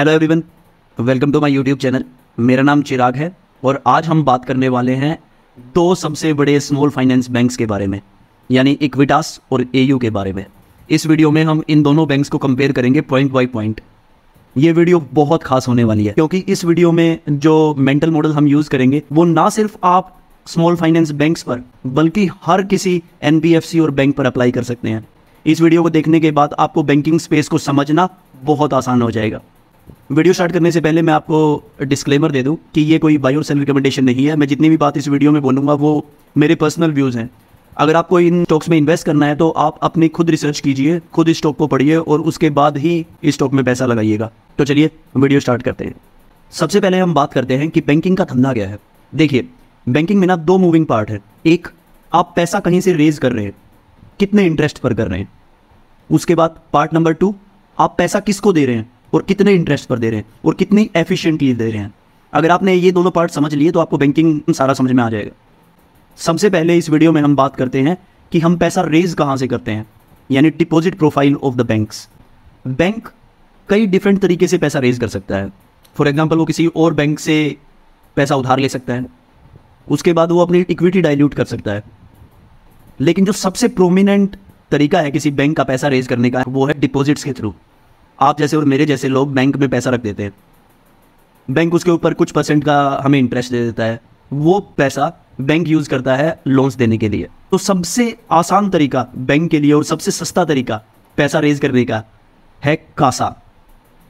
Hello everyone, welcome to my YouTube channel. मेरा नाम चिराग है और आज हम बात करने वाले हैं दो सबसे बड़े स्मॉल फाइनेंस बैंक्स के बारे में, यानी इक्विटास और एयू के बारे में। इस वीडियो में हम इन दोनों बैंक्स को कंपेयर करेंगे पॉइंट बाय पॉइंट। ये वीडियो बहुत खास होने वाली है क्योंकि इस वीडियो में जो मेंटल मॉडल हम यूज़ करेंगे वो ना सिर्फ आप स्मॉल फाइनेंस बैंक्स पर बल्कि हर किसी एनबीएफसी और बैंक पर अप्लाई कर सकते हैं। इस वीडियो को देखने के बाद आपको बैंकिंग स्पेस को समझना बहुत आसान हो जाएगा। वीडियो स्टार्ट करने से पहले मैं आपको डिस्क्लेमर दे दूं कि ये कोई बाय और सेल रिकमेंडेशन नहीं है। मैं जितनी भी बात इस वीडियो में बोलूँगा वो मेरे पर्सनल व्यूज़ हैं। अगर आपको इन स्टॉक्स में इन्वेस्ट करना है तो आप अपनी खुद रिसर्च कीजिए, खुद इस स्टॉक को पढ़िए और उसके बाद ही इस स्टॉक में पैसा लगाइएगा। तो चलिए वीडियो स्टार्ट करते हैं। सबसे पहले हम बात करते हैं कि बैंकिंग का धंधा क्या है। देखिए, बैंकिंग में ना दो मूविंग पार्ट है। एक, आप पैसा कहीं से रेज कर रहे हैं, कितने इंटरेस्ट पर कर रहे हैं। उसके बाद पार्ट नंबर 2, आप पैसा किसको दे रहे हैं और कितने इंटरेस्ट पर दे रहे हैं और कितनी एफिशिएंटली दे रहे हैं। अगर आपने ये दोनों पार्ट समझ लिए तो आपको बैंकिंग सारा समझ में आ जाएगा। सबसे पहले इस वीडियो में हम बात करते हैं कि हम पैसा रेज कहाँ से करते हैं, यानी deposit profile of the banks. Bank कई डिफरेंट तरीके से पैसा रेज कर सकता है। फॉर एग्जाम्पल, वो किसी और बैंक से पैसा उधार ले सकता है, उसके बाद वो अपनी इक्विटी डाइल्यूट कर सकता है। लेकिन जो सबसे प्रोमिनेंट तरीका है किसी बैंक का पैसा रेज करने का, वो है डिपॉजिट्स के थ्रू। आप जैसे और मेरे जैसे लोग बैंक में पैसा रख देते हैं, बैंक उसके ऊपर कुछ % का हमें इंटरेस्ट दे देता है। वो पैसा बैंक यूज़ करता है लोन्स देने के लिए। तो सबसे आसान तरीका बैंक के लिए और सबसे सस्ता तरीका पैसा रेज करने का है कासा।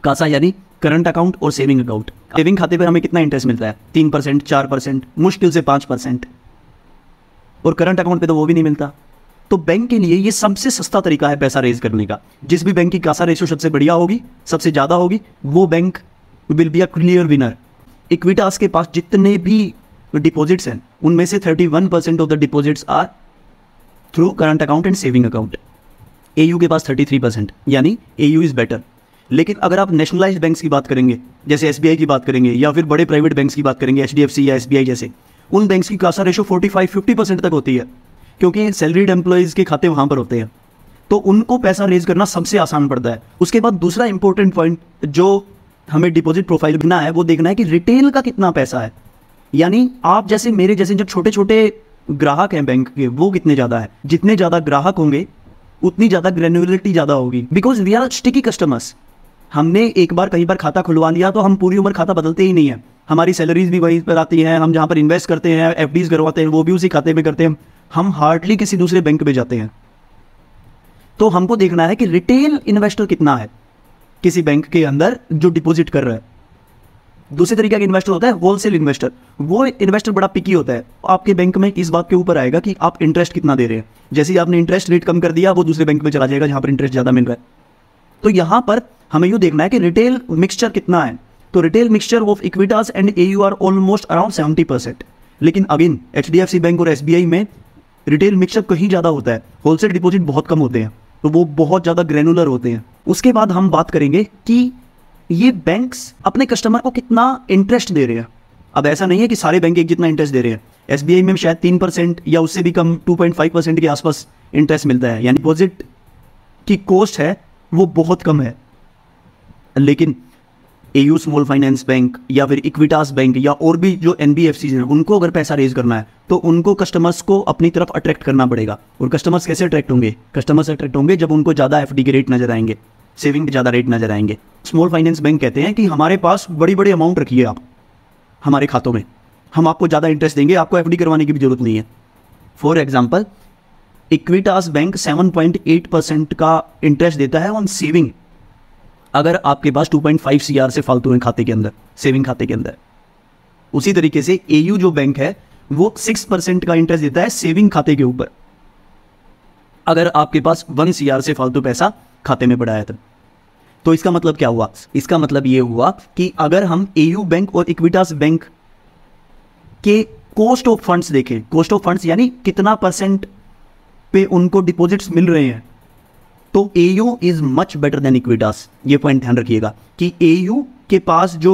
कासा यानी करंट अकाउंट और सेविंग अकाउंट। सेविंग खाते पर हमें कितना इंटरेस्ट मिलता है? 3%, 4%, मुश्किल से 5%। और करंट अकाउंट पे तो वो भी नहीं मिलता। तो बैंक के लिए ये सबसे सस्ता तरीका है पैसा रेज करने का। जिस भी बैंक की कासा रेशियो सबसे बढ़िया होगी, सबसे ज़्यादा होगी, वो bank will be a clear winner. Equitas के पास जितने भी डिपॉजिट्स हैं उनमें से 31% of the deposits are through current account and saving account. AU के पास 33%, यानी एयू इज़ बेटर। लेकिन अगर आप नेशनलाइज्ड बैंक्स की बात करेंगे, जैसे एसबीआई की बात करेंगे या फिर बड़े प्राइवेट बैंक्स की बात करेंगे, एचडीएफसी या एसबीआई जैसे, उन बैंक्स की कासा रेशियो 45-50% तक होती है क्योंकि सैलरीड एम्प्लॉयज़ के खाते वहाँ पर होते हैं। तो उनको पैसा रेज करना सबसे आसान पड़ता है। उसके बाद दूसरा इंपॉर्टेंट पॉइंट जो हमें डिपॉजिट प्रोफाइल देखना है, वो देखना है कि रिटेल का कितना पैसा है। यानी आप जैसे मेरे जैसे जो छोटे छोटे ग्राहक हैं बैंक के, वो कितने ज़्यादा है। जितने ज़्यादा ग्राहक होंगे उतनी ज़्यादा ग्रेन्युलरिटी ज़्यादा होगी, because we are sticky customers. हमने एक बार कहीं पर खाता खुलवा लिया तो हम पूरी उम्र खाता बदलते ही नहीं है। हमारी सैलरीज भी वहीं पर आती हैं, हम जहाँ पर इन्वेस्ट करते हैं, एफडीज करवाते हैं, वो भी उसी खाते में करते हैं। हम हार्डली किसी दूसरे बैंक में जाते हैं। तो हमको देखना है कि रिटेल इन्वेस्टर कितना है किसी बैंक के अंदर जो डिपॉजिट कर रहा है। दूसरे तरीके का इन्वेस्टर होता है होलसेल इन्वेस्टर। वो इन्वेस्टर बड़ा पिकी होता है। आपके बैंक में इस बात के ऊपर आएगा कि आप इंटरेस्ट कितना दे रहे हैं। जैसे ही आपने इंटरेस्ट रेट कम कर दिया, वो दूसरे बैंक में चला जाएगा जहाँ पर इंटरेस्ट ज़्यादा मिल रहा है। तो यहाँ पर हमें यूँ देखना है कि रिटेल मिक्सचर कितना है। तो retail mixture of Equitas and AU are almost around 70%। लेकिन अगेन एचडीएफसी बैंक और एसबीआई में रिटेल मिक्सचर कहीं ज़्यादा होता है, होलसेल डिपॉजिट बहुत कम होते हैं, तो वो बहुत ज़्यादा ग्रेनुलर होते हैं। उसके बाद हम बात करेंगे कि ये बैंक्स अपने कस्टमर को कितना इंटरेस्ट दे रहे हैं। अब ऐसा नहीं है कि सारे बैंक एक जितना इंटरेस्ट दे रहे हैं। एसबीआई में शायद 3% या उससे भी कम 2.5% के आसपास इंटरेस्ट मिलता है, यानी डिपॉजिट की कॉस्ट है वो बहुत कम है। लेकिन एयू स्मॉल फाइनेंस बैंक या फिर इक्विटास बैंक या और भी जो एनबीएफसीज हैं, उनको अगर पैसा रेज करना है तो उनको कस्टमर्स को अपनी तरफ अट्रैक्ट करना पड़ेगा। और कस्टमर्स कैसे अट्रैक्ट होंगे? कस्टमर्स अट्रैक्ट होंगे जब उनको ज़्यादा एफडी के रेट नजर आएंगे, सेविंग के ज़्यादा रेट नजर आएंगे। स्मॉल फाइनेंस बैंक कहते हैं कि हमारे पास बड़ी बड़ी अमाउंट रखिए आप हमारे खातों में, हम आपको ज़्यादा इंटरेस्ट देंगे, आपको एफडी करवाने की भी जरूरत नहीं है। फॉर एग्जाम्पल, इक्विटास बैंक 7.8% का इंटरेस्ट देता है ऑन सेविंग, अगर आपके पास 2.5 CR से फालतू है खाते के अंदर, सेविंग खाते के अंदर। उसी तरीके से एयू जो बैंक है वो 6% का इंटरेस्ट देता है सेविंग खाते के ऊपर, अगर आपके पास 1 CR से फालतू पैसा खाते में पड़ा है तब। तो इसका मतलब क्या हुआ? इसका मतलब ये हुआ कि अगर हम एयू बैंक और इक्विटास बैंक के कॉस्ट ऑफ फंड्स देखें, कॉस्ट ऑफ फंड्स यानी कितना % पे उनको डिपॉजिट्स मिल रहे हैं, तो AU is much better than Equitas. ये पॉइंट ध्यान रखिएगा कि एयू के पास जो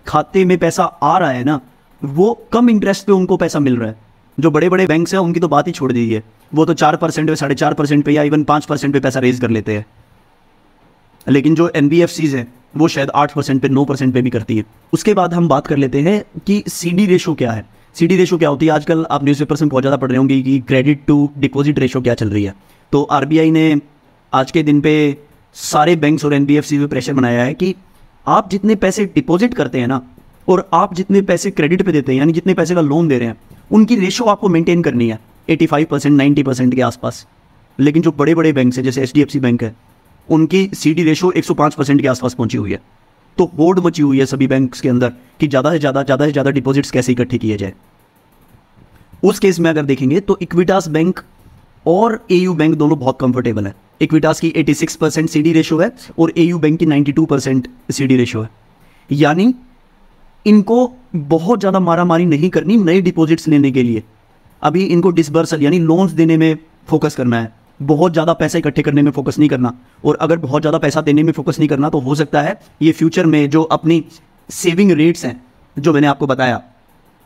खाते में पैसा आ रहा है ना, वो कम इंटरेस्ट पे उनको पैसा मिल रहा है। जो बड़े बड़े बैंक्स हैं उनकी तो बात ही छोड़ दीजिए, वो तो 4% पे, 4.5% पे या इवन 5% पे पैसा रेज कर लेते हैं। लेकिन जो एनबीएफसीज हैं वो शायद 8% पे 9% पे भी करती है। उसके बाद हम बात कर लेते हैं कि CD रेशो क्या है। CD रेशो क्या होती है? आजकल आप न्यूज़पेपर्स में बहुत ज़्यादा पढ़ रहे होंगे कि क्रेडिट टू डिपॉजिट रेशो क्या चल रही है। तो RBI ने आज के दिन पे सारे बैंक्स और NBFC पे प्रेशर बनाया है कि आप जितने पैसे डिपॉजिट करते हैं ना, और आप जितने पैसे क्रेडिट पे देते हैं, यानी जितने पैसे का लोन दे रहे हैं, उनकी रेशो आपको मेंटेन करनी है 85% 90% के आसपास। लेकिन जो बड़े बड़े बैंक हैं जैसे HDFC बैंक है, उनकी CD रेशो 105% के आसपास पहुंची हुई है। तो होड़ मची हुई है सभी बैंक्स के अंदर कि ज़्यादा से ज़्यादा डिपॉजिट्स कैसे इकट्ठे किए जाए। उस केस में अगर देखेंगे तो इक्विटास बैंक और AU बैंक दोनों बहुत कंफर्टेबल है। इक्विटास की 86% CD रेशो है और AU बैंक की 92% CD रेशो है। यानी इनको बहुत ज़्यादा मारामारी नहीं करनी नए डिपॉजिट्स लेने के लिए। अभी इनको डिसबर्सल यानी लोन्स देने में फोकस करना है, बहुत ज़्यादा पैसा इकट्ठे करने में फोकस नहीं करना। और अगर बहुत ज़्यादा पैसा देने में फोकस नहीं करना तो हो सकता है ये फ्यूचर में जो अपनी सेविंग रेट्स हैं, जो मैंने आपको बताया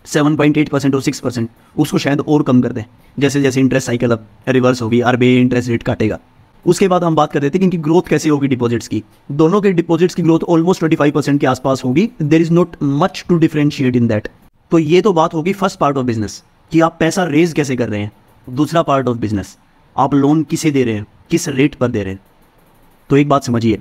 7.8% और 6%, उसको शायद और कम कर दें। जैसे जैसे इंटरेस्ट साइकिल अब रिवर्स होगी, RBI इंटरेस्ट रेट काटेगा। उसके बाद हम बात कर रहे थे कि इनकी ग्रोथ कैसे होगी डिपॉजिट्स की। दोनों के डिपॉजिट्स की ग्रोथ ऑलमोस्ट 25% के आसपास होगी। There is not much to differentiate in that. तो ये तो बात होगी फर्स्ट पार्ट ऑफ बिजनेस कि आप पैसा रेज कैसे कर रहे हैं। दूसरा पार्ट ऑफ बिजनेस, आप लोन किसे दे रहे हैं, किस रेट पर दे रहे हैं। तो एक बात समझिए,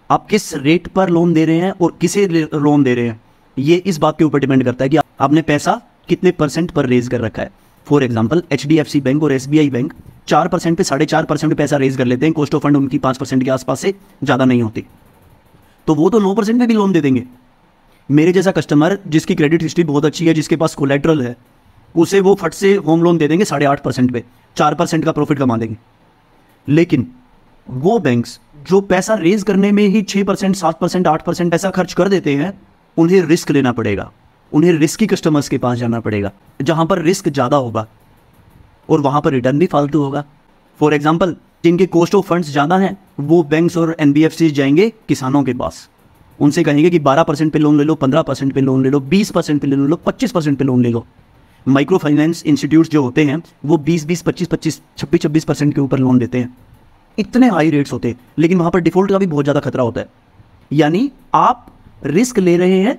आप किस रेट पर लोन दे रहे हैं और किसे लोन दे रहे हैं, ये इस बात के ऊपर डिपेंड करता है कि आपने पैसा कितने % पर रेज कर रखा है। फॉर एग्जाम्पल HDFC बैंक और SBI बैंक 4% पे 4.5% पैसा रेज कर लेते हैं। कॉस्ट ऑफ फंड उनकी 5% के आसपास से ज़्यादा नहीं होती, तो वो तो 9% में भी लोन दे देंगे। मेरे जैसा कस्टमर जिसकी क्रेडिट हिस्ट्री बहुत अच्छी है, जिसके पास कोलेट्रल है, उसे वो फट से होम लोन दे देंगे 8.5% पे, 4% का प्रॉफिट कमा देंगे। लेकिन वो बैंक्स जो पैसा रेज करने में ही 6%, 7%, 8% पैसा खर्च कर देते हैं, उन्हें रिस्क लेना पड़ेगा। उन्हें रिस्की कस्टमर्स के पास जाना पड़ेगा जहां पर रिस्क ज़्यादा होगा और वहां पर रिटर्न भी फालतू होगा। फॉर एग्जाम्पल, जिनके कॉस्ट ऑफ फंड्स ज़्यादा हैं वो बैंक्स और NBFC जाएंगे किसानों के पास, उनसे कहेंगे कि 12% पे लोन ले लो, 15% पे लोन ले लो, 20% पे लोन ले लो, 25% पे लोन ले लो। माइक्रो फाइनेंस इंस्टीट्यूट्स जो होते हैं वो 20-20, 25-25, 26-26% के ऊपर लोन देते हैं। इतने हाई रेट्स होते हैं, लेकिन वहां पर डिफॉल्ट का भी बहुत ज़्यादा खतरा होता है। यानी आप रिस्क ले रहे हैं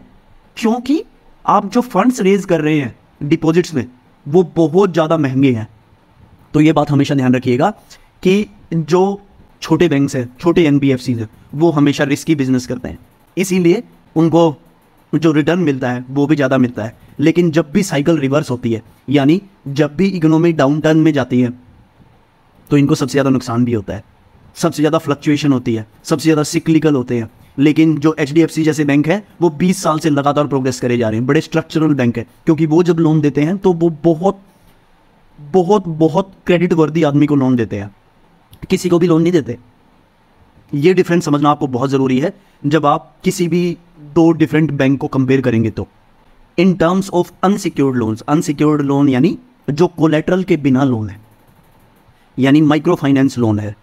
क्योंकि आप जो फंड्स रेज कर रहे हैं डिपॉजिट्स में वो बहुत ज़्यादा महंगे हैं। तो ये बात हमेशा ध्यान रखिएगा कि जो छोटे बैंक्स हैं, छोटे NBFC हैं, वो हमेशा रिस्की बिजनेस करते हैं, इसीलिए उनको जो रिटर्न मिलता है वो भी ज़्यादा मिलता है। लेकिन जब भी साइकिल रिवर्स होती है, यानी जब भी इकोनॉमी डाउन टर्न में जाती है, तो इनको सबसे ज़्यादा नुकसान भी होता है, सबसे ज़्यादा फ्लक्चुएशन होती है, सबसे ज़्यादा सिक्लिकल होते हैं। लेकिन जो HDFC जैसे बैंक है वो 20 साल से लगातार प्रोग्रेस करे जा रहे हैं, बड़े स्ट्रक्चरल बैंक है, क्योंकि वो जब लोन देते हैं तो वो बहुत बहुत बहुत क्रेडिट वर्दी आदमी को लोन देते हैं, किसी को भी लोन नहीं देते। ये डिफरेंस समझना आपको बहुत ज़रूरी है जब आप किसी भी दो डिफरेंट बैंक को कंपेयर करेंगे। तो इन terms of unsecured loans, unsecured loan यानी जो कोलेट्रल के बिना लोन है, यानी माइक्रो फाइनेंस लोन है,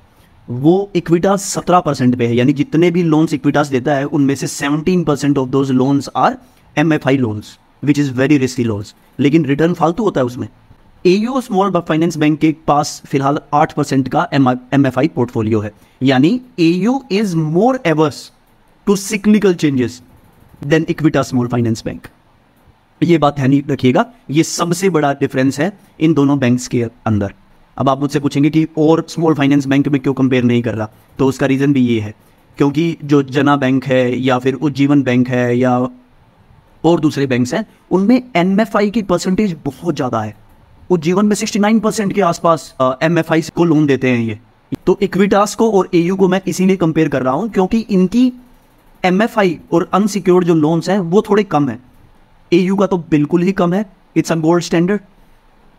वो इक्विटास 17% पे है। यानी जितने भी लोन्स इक्विटास देता है उनमें से 17% of those loans are MFI loans, which is very risky loans, लेकिन रिटर्न फालतू होता है उसमें। AU स्मॉल फाइनेंस बैंक के पास फिलहाल 8% का MFI पोर्टफोलियो है, यानी AU is more averse to cyclical changes than Equitas small finance bank. ये बात ध्यान रखिएगा, ये सबसे बड़ा डिफरेंस है इन दोनों बैंक्स के अंदर। अब आप मुझसे पूछेंगे कि और स्मॉल फाइनेंस बैंक में क्यों कंपेयर नहीं कर रहा, तो उसका रीज़न भी ये है क्योंकि जो जना बैंक है या फिर उज्जीवन बैंक है या और दूसरे बैंक्स हैं, उनमें MFI की परसेंटेज बहुत ज़्यादा है। उज्जीवन में 69% के आसपास MFI को लोन देते हैं ये। तो इक्विटास को और AU को मैं इसीलिए कंपेयर कर रहा हूँ क्योंकि इनकी MFI और अनसिक्योर्ड जो लोन्स हैं वो थोड़े कम हैं। AU का तो बिल्कुल ही कम है, इट्स अ गोल्ड स्टैंडर्ड।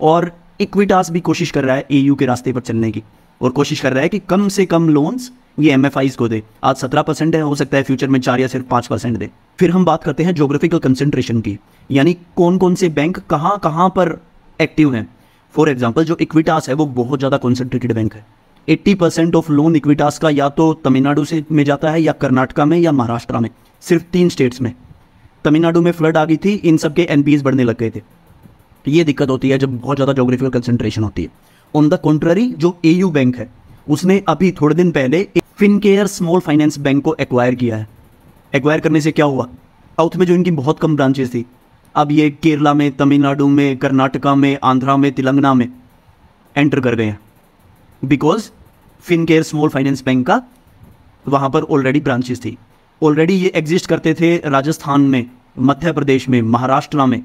और इक्विटास भी कोशिश कर रहा है AU के रास्ते पर चलने की और कोशिश कर रहा है कि कम से कम लोन्स ये MFIs को दे। आज 17% है, हो सकता है फ्यूचर में 4 या सिर्फ 5% दे। फिर हम बात करते हैं ज्योग्राफिकल कंसेंट्रेशन की, यानी कौन कौन से बैंक कहाँ कहाँ पर एक्टिव हैं। फॉर एग्जाम्पल, जो इक्विटास है वो बहुत ज़्यादा कॉन्सेंट्रेटेड बैंक है। 80% ऑफ लोन इक्विटास का या तो तमिलनाडु से में जाता है या कर्नाटका में या महाराष्ट्र में, सिर्फ 3 स्टेट्स में। तमिलनाडु में फ्लड आ गई थी, इन सब के NPAs बढ़ने लग गए थे। ये दिक्कत होती है जब बहुत ज़्यादा ज्योग्राफिकल कंसेंट्रेशन होती है। ऑन द कॉन्ट्ररी, जो AU बैंक है उसने अभी थोड़े दिन पहले फिनकेयर स्मॉल फाइनेंस बैंक को एक्वायर किया है। एक्वायर करने से क्या हुआ, साउथ में जो इनकी बहुत कम ब्रांचेस थी, अब ये केरला में, तमिलनाडु में, कर्नाटका में, आंध्रा में, तेलंगाना में एंटर कर गए हैं, because Fincare small finance bank का वहाँ पर ऑलरेडी ब्रांचेस थी। ऑलरेडी ये एग्जिस्ट करते थे राजस्थान में, मध्य प्रदेश में, महाराष्ट्र में,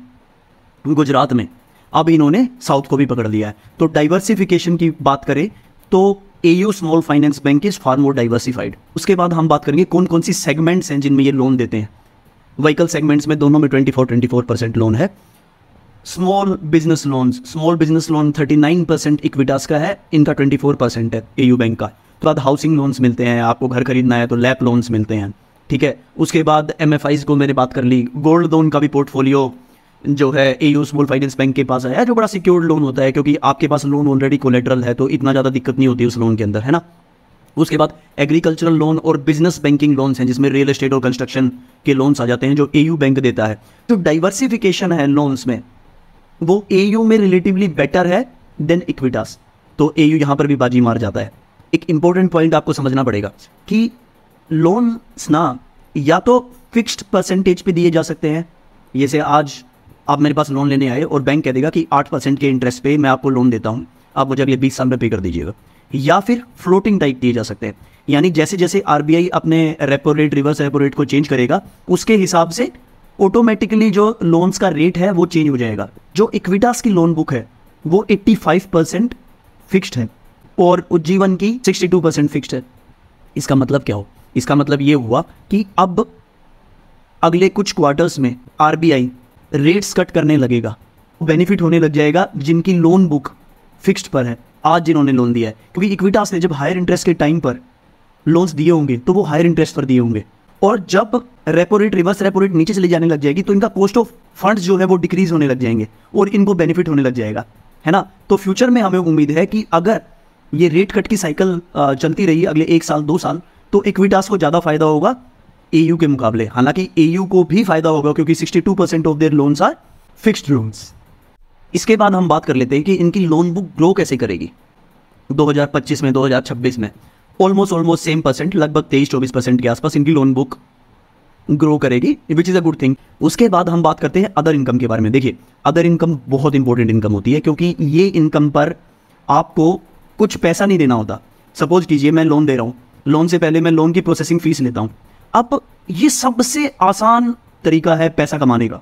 गुजरात में। अब इन्होंने साउथ को भी पकड़ लिया है। तो डाइवर्सिफिकेशन की बात करें तो AU small finance bank is far more diversified. उसके बाद हम बात करेंगे कौन कौन सी सेगमेंट्स हैं जिनमें ये लोन देते हैं। व्हीकल सेगमेंट्स में दोनों में 24% लोन है। स्मॉल बिजनेस लोन 39% इक्विटास का है, इनका 24% है एयू बैंक का। तो बाद हाउसिंग लोन्स मिलते हैं, आपको घर खरीदना है तो लैप लोन्स मिलते हैं, ठीक है। उसके बाद एमएफआईज को मैंने बात कर ली। गोल्ड लोन का भी पोर्टफोलियो जो है एयू स्मॉल फाइनेंस बैंक के पास है, जो बड़ा सिक्योर्ड लोन होता है, क्योंकि आपके पास लोन ऑलरेडी कोलेटरल है तो इतना ज़्यादा दिक्कत नहीं होती उस लोन के अंदर, है ना। उसके बाद एग्रीकल्चरल लोन और बिजनेस बैंकिंग लोन्स हैं, जिसमें रियल एस्टेट और कंस्ट्रक्शन के लोन्स आ जाते हैं, जो एयू बैंक देता है। तो डाइवर्सिफिकेशन है लोन्स में, वो एयू में रिलेटिवली बेटर है देन इक्विटास। तो एयू यहाँ पर भी बाजी मार जाता है। एक इंपॉर्टेंट पॉइंट आपको समझना पड़ेगा कि लोन्स ना या तो फिक्स्ड परसेंटेज पे दिए जा सकते हैं, जैसे आज आप मेरे पास लोन लेने आए और बैंक कह देगा कि 8% के इंटरेस्ट पे मैं आपको लोन देता हूँ, आप मुझे अगले 20 साल में पे कर दीजिएगा। या फिर फ्लोटिंग टाइप दिए जा सकते हैं, यानी जैसे जैसे आरबीआई अपने repo rate, reverse repo rate को चेंज करेगा, उसके हिसाब से ऑटोमेटिकली जो लोन्स का रेट है वो चेंज हो जाएगा। जो इक्विटास की लोन बुक है वो 85% फिक्स्ड है और उज्जीवन की 62% फिक्स्ड है। इसका मतलब क्या हो? इसका मतलब ये हुआ कि अब अगले कुछ क्वार्टर्स में आरबीआई रेट्स कट करने लगेगा, बेनिफिट होने लग जाएगा जिनकी लोन बुक फिक्स्ड पर है, आज जिन्होंने लोन दिया है। क्योंकि इक्विटास ने जब हायर इंटरेस्ट के टाइम पर लोन्स दिए होंगे तो वो हायर इंटरेस्ट पर दिए होंगे, और जब repo rate, reverse repo rate नीचे चली जाने लग जाएगी तो इनका कॉस्ट ऑफ फंड्स जो है वो डिक्रीज होने लग जाएंगे और इनको बेनिफिट होने लग जाएगा, है ना। तो फ्यूचर में हमें उम्मीद है कि अगर ये रेट कट की साइकिल चलती रही अगले 1 साल 2 साल, तो इक्विटास को ज़्यादा फायदा होगा एयू के मुकाबले। हालांकि एयू को भी फायदा होगा क्योंकि 62% of their loans are fixed loans. इसके बाद हम बात कर लेते हैं कि इनकी लोन बुक ग्रो कैसे करेगी 2025 में, 2026 में। ऑलमोस्ट सेम परसेंट, लगभग 23-24% के आसपास इनकी लोन बुक ग्रो करेगी, which is a good thing. उसके बाद हम बात करते हैं अदर इनकम के बारे में। देखिए, अदर इनकम बहुत इंपॉर्टेंट इनकम होती है, क्योंकि ये इनकम पर आपको कुछ पैसा नहीं देना होता। सपोज कीजिए मैं लोन दे रहा हूँ, लोन से पहले मैं लोन की प्रोसेसिंग फीस लेता हूँ। अब ये सबसे आसान तरीका है पैसा कमाने का।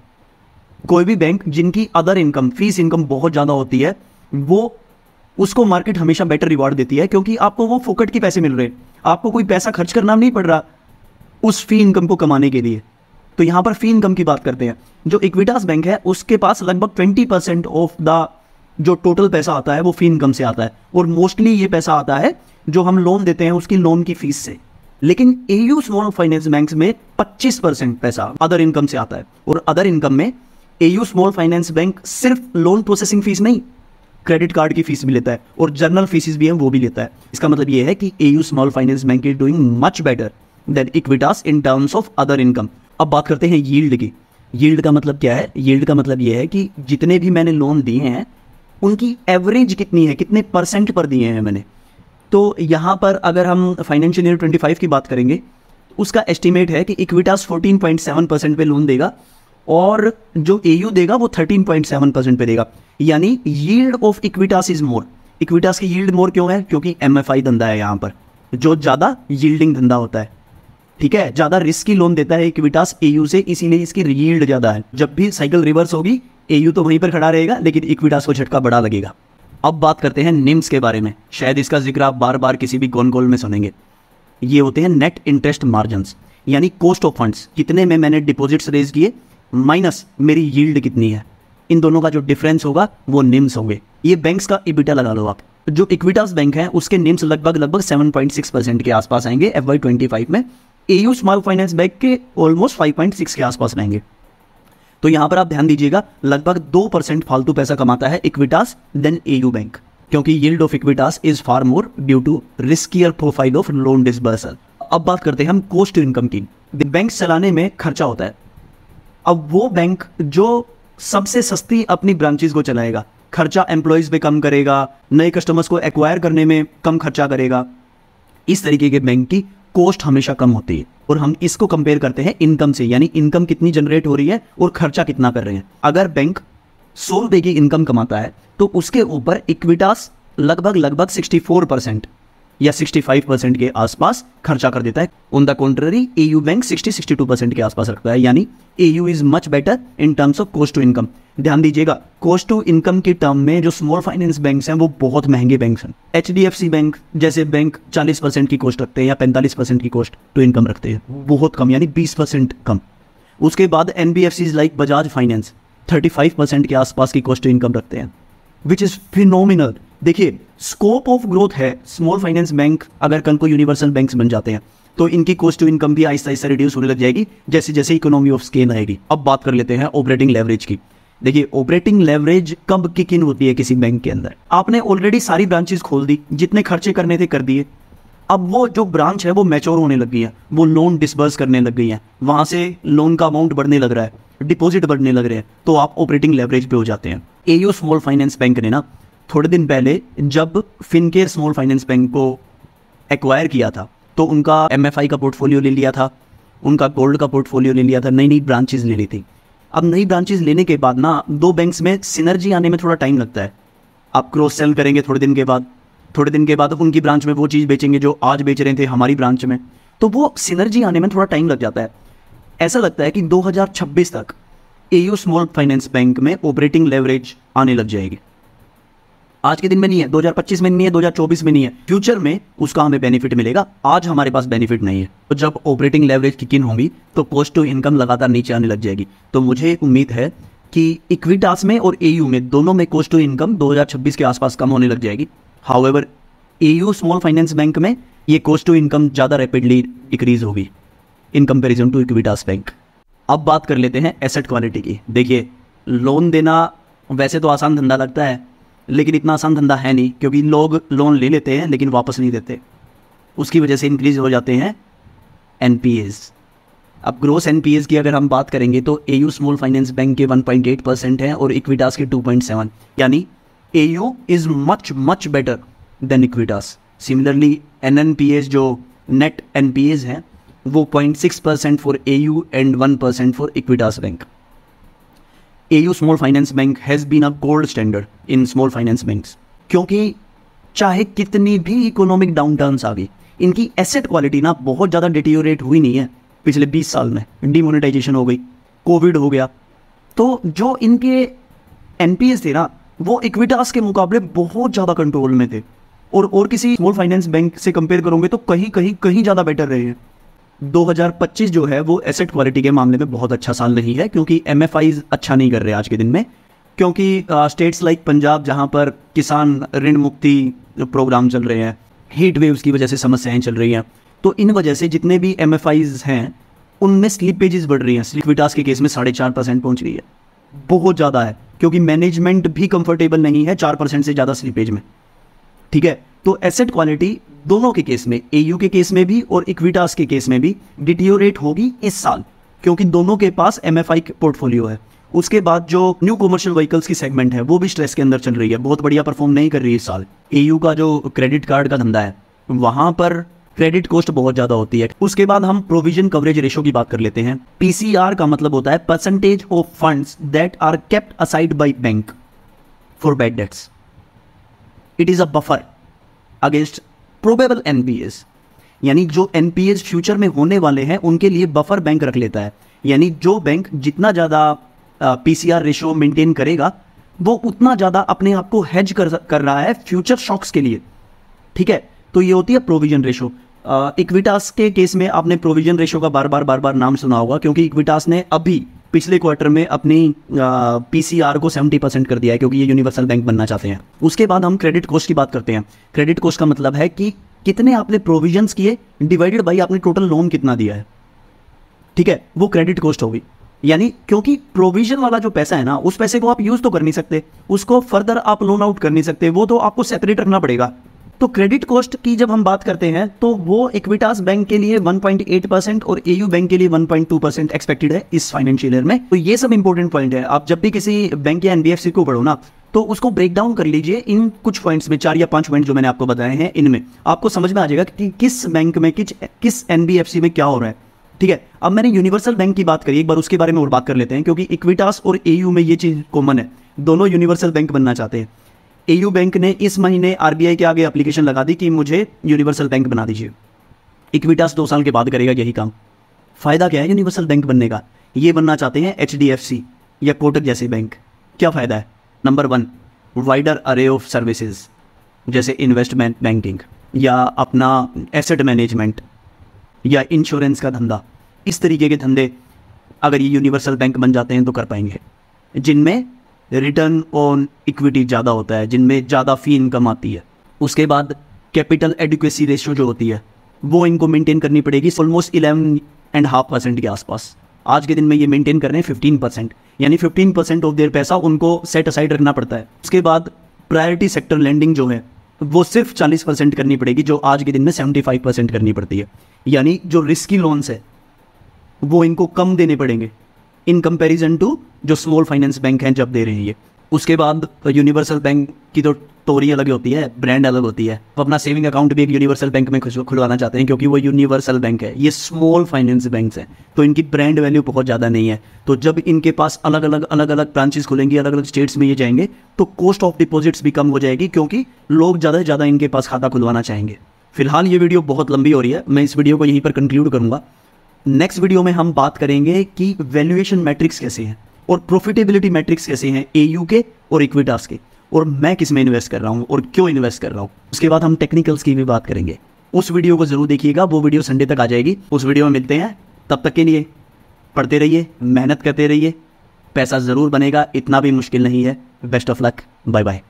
कोई भी बैंक जिनकी अदर इनकम, फीस इनकम बहुत ज़्यादा होती है, वो उसको मार्केट हमेशा बेटर रिवार्ड देती है, क्योंकि आपको वो फोकट के पैसे मिल रहे हैं, आपको कोई पैसा खर्च करना नहीं पड़ रहा उस फी इनकम को कमाने के लिए। तो यहाँ पर फी इनकम की बात करते हैं। जो इक्विटास बैंक है उसके पास लगभग 20% ऑफ द जो टोटल पैसा आता है वो फी इनकम से आता है, और मोस्टली ये पैसा आता है जो हम लोन देते हैं उसकी लोन की फीस से। लेकिन एयू स्मॉल फाइनेंस बैंक में 25% पैसा अदर इनकम से आता है, और अदर इनकम में एयू स्मॉल फाइनेंस बैंक सिर्फ लोन प्रोसेसिंग फीस नहीं, क्रेडिट कार्ड की फीस भी लेता है और जर्नल फीस भी है वो भी लेता है। इसका मतलब ये है कि AU small finance bank is doing much better than Equitas in terms of other income. अब बात करते हैं यील्ड की। यील्ड का मतलब क्या है? यील्ड का मतलब ये है कि जितने भी मैंने लोन दिए हैं उनकी एवरेज कितनी है, कितने परसेंट पर दिए हैं मैंने। तो यहाँ पर अगर हम फाइनेंशियल ईयर 25 की बात करेंगे, उसका एस्टिमेट है कि इक्विटास 14.7% पे लोन देगा और जो एयू देगा वो 13.7% पे देगा। यानी yield of Equitas is more. Equitas की यील्ड मोर क्यों है? क्योंकि एमएफआई धंधा है यहाँ पर, जो ज़्यादा यील्डिंग धंधा होता है, ठीक है। ज़्यादा रिस्की लोन देता है इक्विटास एयू से, इसीलिए इसकी यील्ड ज़्यादा है। जब भी साइकिल रिवर्स होगी एयू तो वहीं पर खड़ा रहेगा, लेकिन इक्विटास को झटका बड़ा लगेगा। अब बात करते हैं निम्स के बारे में। शायद इसका जिक्र आप बार बार किसी भी कॉन कॉल में सुनेंगे। ये होते हैं नेट इंटरेस्ट मार्जिन्स, यानी कॉस्ट ऑफ फंड्स, कितने में मैंने डिपॉजिट्स रेज किए माइनस मेरी यील्ड कितनी है। इन दोनों का जो डिफरेंस होगा वो निम्स होंगे। ये बैंक्स का इबिटा लगा लो आप। जो इक्विटास बैंक है उसके निम्स लगभग 7.6% के आसपास आएंगे FY25 में। एयू स्मॉल फाइनेंस बैंक के ऑलमोस्ट 5.6 के आसपास रहेंगे। तो यहाँ पर आप ध्यान दीजिएगा, लगभग 2% फालतू पैसा कमाता है इक्विटास देन एयू बैंक, क्योंकि yield of Equitas is far more due to riskier profile of loan disbursal. अब बात करते हैं हम कॉस्ट इनकम की। बैंक चलाने में खर्चा होता है। अब वो बैंक जो सबसे सस्ती अपनी ब्रांचेस को चलाएगा, खर्चा एम्प्लॉयज़ पे कम करेगा, नए कस्टमर्स को एक्वायर करने में कम खर्चा करेगा, इस तरीके के बैंक की कॉस्ट हमेशा कम होती है। और हम इसको कंपेयर करते हैं इनकम से, यानी इनकम कितनी जनरेट हो रही है और खर्चा कितना कर रहे हैं। अगर बैंक 100 रुपये की इनकम कमाता है तो उसके ऊपर इक्विटास लगभग 64% या 65% के आसपास खर्चा कर देता है। On the contrary AU bank 60-62% के आसपास रखता है, यानी AU is much better in terms of cost to income. ध्यान दीजिएगा, कॉस्ट टू इनकम के टर्म में जो स्मॉल फाइनेंस बैंक्स हैं वो बहुत महंगे बैंक्स हैं। एचडीएफसी बैंक जैसे बैंक 40% की कॉस्ट रखते हैं या 45% की कॉस्ट टू इनकम रखते हैं, बहुत कम, यानी 20% कम। उसके बाद एनबीएफसीज लाइक बजाज फाइनेंस 35% के आसपास की कॉस्ट टू इनकम रखते हैं, विच इज़ फिनोमिनल। देखिए, स्कोप ऑफ ग्रोथ है। स्मॉल फाइनेंस बैंक अगर कल को यूनिवर्सल बैंक्स बन जाते हैं तो इनकी कॉस्ट टू इनकम भी आहिस्ता आहिस्ता रिड्यूस होने लग जाएगी जैसे जैसे इकोनॉमी ऑफ स्केल आएगी। अब बात कर लेते हैं ऑपरेटिंग लेवरेज की। देखिए, ऑपरेटिंग लेवरेज कब किक इन होती है किसी बैंक के अंदर? आपने ऑलरेडी सारी ब्रांचेस खोल दी, जितने खर्चे करने थे कर दिए। अब वो जो ब्रांच है वो मैच्योर होने लग गई है, वो लोन डिसबर्स करने लग गई है, वहां से लोन का अमाउंट बढ़ने लग रहा है, डिपॉजिट बढ़ने लग रहे हैं, तो आप ऑपरेटिंग लेवरेज पे हो जाते हैं। एयू स्मॉल फाइनेंस बैंक ने ना थोड़े दिन पहले जब फिनकेयर स्मॉल फाइनेंस बैंक को एक्वायर किया था तो उनका एमएफआई का पोर्टफोलियो ले लिया था, उनका गोल्ड का पोर्टफोलियो ले लिया था, नई नई ब्रांचेज ले ली थी। अब नई ब्रांचेज लेने के बाद ना दो बैंक्स में सिनर्जी आने में थोड़ा टाइम लगता है। आप क्रॉस सेल करेंगे थोड़े दिन के बाद उनकी ब्रांच में वो चीज़ बेचेंगे जो आज बेच रहे थे हमारी ब्रांच में, तो वो सिनर्जी आने में थोड़ा टाइम लग जाता है। ऐसा लगता है कि 2026 तक एयू स्मॉल फाइनेंस बैंक में ऑपरेटिंग लेवरेज आने लग जाएगी। आज के दिन में नहीं है, 2025 में नहीं है, 2024 में नहीं है, फ्यूचर में उसका हमें बेनिफिट मिलेगा। आज हमारे पास बेनिफिट नहीं है। तो जब ऑपरेटिंग लेवरेज किक इन होगी तो कॉस्ट टू इनकम लगातार नीचे आने लग जाएगी। तो मुझे उम्मीद है कि इक्विटास में और एयू में दोनों में कॉस्ट टू इनकम 2026 के आसपास कम होने लग जाएगी। However AU small finance bank में ये कॉस्ट टू इनकम ज़्यादा रैपिडली डिक्रीज होगी in comparison to Equitas bank. अब बात कर लेते हैं एसेट क्वालिटी की। देखिए, लोन देना वैसे तो आसान धंधा लगता है, लेकिन इतना आसान धंधा है नहीं, क्योंकि लोग लोन ले लेते हैं लेकिन वापस नहीं देते। उसकी वजह से इंक्रीज हो जाते हैं एनपीएस। अब ग्रोस एनपीएस की अगर हम बात करेंगे तो एयू स्मॉल फाइनेंस बैंक के 1.8% है और इक्विटास के 2.7, यानी AU is much better than Equitas. Similarly NNPS जो नेट एनपीएस है वो 0.6% for AU and 1% for Equitas bank. AU small finance bank has been a gold standard in small finance banks, क्योंकि चाहे कितनी भी इकोनॉमिक डाउन टर्न्स आ गई, इनकी asset quality ना बहुत ज़्यादा डिटीरियोरेट हुई नहीं है पिछले 20 साल में। डिमोनेटाइजेशन हो गई, कोविड हो गया, तो जो इनके एनपीएस थे ना वो इक्विटास के मुकाबले बहुत ज़्यादा कंट्रोल में थे, और किसी स्मॉल फाइनेंस बैंक से कंपेयर करोगे तो कहीं ज़्यादा बेटर रहे हैं। 2025 जो है वो एसेट क्वालिटी के मामले में बहुत अच्छा साल नहीं है, क्योंकि एमएफआईज अच्छा नहीं कर रहे आज के दिन में, क्योंकि स्टेट्स लाइक पंजाब जहां पर किसान ऋण मुक्ति प्रोग्राम चल रहे हैं, हीट वेव्स की वजह से समस्याएं चल रही हैं, तो इन वजह से जितने भी एमएफआईज हैं उनमें स्लिपेजेस बढ़ रही हैं। इक्विटास के केस में 4.5% पहुंच रही है, बहुत ज़्यादा है, क्योंकि मैनेजमेंट भी कंफर्टेबल नहीं है 4% से ज़्यादा स्लिपेज में। ठीक है, तो एसेट क्वालिटी दोनों के केस में, एयू के केस में भी और इक्विटास के केस में भी डिटीरियोरेट होगी इस साल, क्योंकि दोनों के पास एमएफआई पोर्टफोलियो है। उसके बाद जो न्यू कमर्शियल व्हीकल्स की सेगमेंट है वो भी स्ट्रेस के अंदर चल रही है, बहुत बढ़िया परफॉर्म नहीं कर रही है इस साल। एयू का जो क्रेडिट कार्ड का धंधा है वहां पर क्रेडिट कॉस्ट बहुत ज़्यादा होती है। उसके बाद हम प्रोविजन कवरेज रेशो की बात कर लेते हैं। पीसीआर का मतलब होता है percentage of funds that are kept aside by bank for bad debts. It is a buffer against probable NPS, यानी जो एनपीएस फ्यूचर में होने वाले हैं उनके लिए बफर बैंक रख लेता है। यानी जो बैंक जितना ज़्यादा पीसीआर रेशो मेंटेन करेगा वो उतना ज़्यादा अपने आप को हेज कर रहा है फ्यूचर शॉक्स के लिए। ठीक है, तो ये होती है प्रोविजन रेशो। इक्विटास के केस में आपने प्रोविजन रेशो का बार बार नाम सुना होगा, क्योंकि इक्विटास ने अभी पिछले क्वार्टर में अपनी पीसीआर को 70% कर दिया है, क्योंकि ये यूनिवर्सल बैंक बनना चाहते हैं। उसके बाद हम क्रेडिट कॉस्ट की बात करते हैं। क्रेडिट कॉस्ट का मतलब है कि कितने आपने प्रोविजंस किए डिवाइडेड बाई आपने टोटल लोन कितना दिया है। ठीक है, वो क्रेडिट कॉस्ट होगी। यानी क्योंकि प्रोविजन वाला जो पैसा है ना, उस पैसे को आप यूज तो कर नहीं सकते, उसको फर्दर आप लोन आउट कर नहीं सकते, वो तो आपको सेपरेट रखना पड़ेगा। तो क्रेडिट कॉस्ट की जब हम बात करते हैं तो वो इक्विटास बैंक के लिए 1.8% और एयू बैंक के लिए 1.2% एक्सपेक्टेड है इस फाइनेंशियल ईयर में। तो ये सब इंपॉर्टेंट पॉइंट है। आप जब भी किसी बैंक या एनबीएफसी को पढ़ो ना तो उसको ब्रेक डाउन कर लीजिए इन कुछ पॉइंट्स में, 4 या 5 पॉइंट जो मैंने आपको बताए हैं, इनमें आपको समझ में आ जाएगा कि किस बैंक में किस एनबीएफसी में क्या हो रहा है। ठीक है, अब मैंने यूनिवर्सल बैंक की बात करी, एक बार उसके बारे में और बात कर लेते हैं, क्योंकि इक्विटास और एयू में ये चीज़ कॉमन है, दोनों यूनिवर्सल बैंक बनना चाहते हैं। एयू बैंक ने इस महीने आरबीआई के आगे एप्लीकेशन लगा दी कि मुझे यूनिवर्सल बैंक बना दीजिए। इक्विटास 2 साल के बाद करेगा यही काम। फ़ायदा क्या है यूनिवर्सल बैंक बनने का? ये बनना चाहते हैं एचडीएफसी या कोटक जैसे बैंक। क्या फ़ायदा है? नंबर 1, वाइडर अरे ऑफ सर्विसेज, जैसे इन्वेस्टमेंट बैंकिंग या अपना एसेट मैनेजमेंट या इंश्योरेंस का धंधा। इस तरीके के धंधे अगर ये यूनिवर्सल बैंक बन जाते हैं तो कर पाएंगे, जिनमें रिटर्न ऑन इक्विटी ज़्यादा होता है, जिनमें ज़्यादा फ़ी इनकम आती है। उसके बाद कैपिटल एडिक्वेसी रेशियो जो होती है वो इनको मेंटेन करनी पड़ेगी ऑलमोस्ट 11.5% के आसपास। आज के दिन में ये मेंटेन कर रहे हैं 15%, यानी 15% ऑफ देयर पैसा उनको सेट असाइड रखना पड़ता है। उसके बाद प्रायोरिटी सेक्टर लैंडिंग जो है वो सिर्फ 40% करनी पड़ेगी, जो आज के दिन में 75% करनी पड़ती है। यानी जो रिस्की लोन्स है वो इनको कम देने पड़ेंगे इन कंपैरिजन टू जो स्मॉल फाइनेंस बैंक हैं जब दे रहे हैं ये। उसके बाद यूनिवर्सल बैंक की तो स्टोरी अलग होती है, ब्रांड अलग होती है। वो अपना सेविंग अकाउंट भी एक यूनिवर्सल बैंक में खुलवाना चाहते हैं, क्योंकि वो यूनिवर्सल बैंक है, ये स्मॉल फाइनेंस बैंक्स हैं, तो इनकी ब्रांड वैल्यू बहुत ज़्यादा नहीं है। तो जब इनके पास अलग अलग ब्रांचेस खुलेंगी, अलग अलग स्टेट्स में ये जाएंगे, तो कॉस्ट ऑफ डिपॉजिट्स भी कम हो जाएगी, क्योंकि लोग ज़्यादा से ज़्यादा इनके पास खाता खुलवाना चाहेंगे। फिलहाल ये वीडियो बहुत लंबी हो रही है, मैं इस वीडियो को यहीं पर कंक्लूड करूँगा। नेक्स्ट वीडियो में हम बात करेंगे कि वैल्यूएशन मैट्रिक्स कैसे हैं और प्रॉफिटेबिलिटी मैट्रिक्स कैसे हैं एयू के और इक्विटास के, और मैं किस में इन्वेस्ट कर रहा हूँ और क्यों इन्वेस्ट कर रहा हूँ। उसके बाद हम टेक्निकल्स की भी बात करेंगे। उस वीडियो को जरूर देखिएगा, वो वीडियो संडे तक आ जाएगी। उस वीडियो में मिलते हैं, तब तक के लिए पढ़ते रहिए, मेहनत करते रहिए, पैसा ज़रूर बनेगा, इतना भी मुश्किल नहीं है। Best of luck, bye bye.